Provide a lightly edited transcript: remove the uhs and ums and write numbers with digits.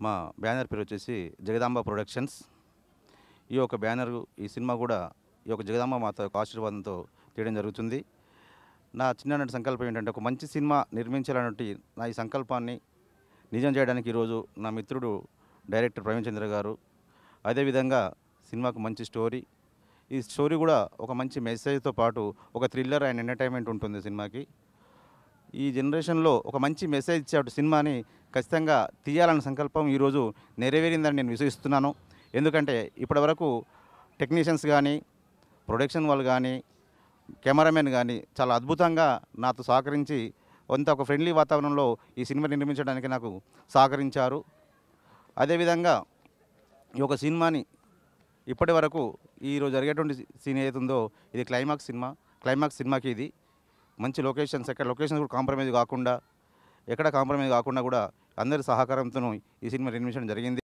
మా బ్యానర్ పేరు వచ్చేసి జగదాంబ ప్రొడక్షన్స్. ఈ యొక్క బ్యానర్ ఈ సినిమా కూడా ఈ యొక్క జగదాంబ మాత యొక్క ఆశీర్వాదంతో తీయడం జరుగుతుంది. నా చిన్ననాటి సంకల్పం ఏంటంటే ఒక మంచి సినిమా నిర్మించాలన్నట్టు నా ఈ సంకల్పాన్ని నిజం చేయడానికి ఈరోజు నా మిత్రుడు డైరెక్టర్ ప్రవీణ్ చంద్ర గారు, అదేవిధంగా సినిమాకు మంచి స్టోరీ, ఈ స్టోరీ కూడా ఒక మంచి మెసేజ్తో పాటు ఒక థ్రిల్లర్ అండ్ ఎంటర్టైన్మెంట్ ఉంటుంది సినిమాకి. ఈ జనరేషన్లో ఒక మంచి మెసేజ్ ఇచ్చే సినిమాని ఖచ్చితంగా తీయాలన్న సంకల్పం ఈరోజు నెరవేరిందని నేను విశ్వసిస్తున్నాను. ఎందుకంటే ఇప్పటివరకు టెక్నీషియన్స్ కానీ, ప్రొడక్షన్ వాళ్ళు కానీ, కెమెరామెన్ కానీ చాలా అద్భుతంగా నాతో సహకరించి ఒక ఫ్రెండ్లీ వాతావరణంలో ఈ సినిమా నిర్మించడానికి నాకు సహకరించారు. అదేవిధంగా ఈ యొక్క సినిమాని ఇప్పటి వరకు ఈరోజు జరిగేటువంటి సీన్ ఏదైతుందో ఇది క్లైమాక్స్ సినిమాకి ఇది మంచి లొకేషన్స్, లొకేషన్స్ కూడా కాంప్రమైజ్ కాకుండా, ఎక్కడ కాంప్రమైజ్ కాకుండా కూడా అందరి సహకారంతో ఈ సినిమా నిర్మించడం జరిగింది.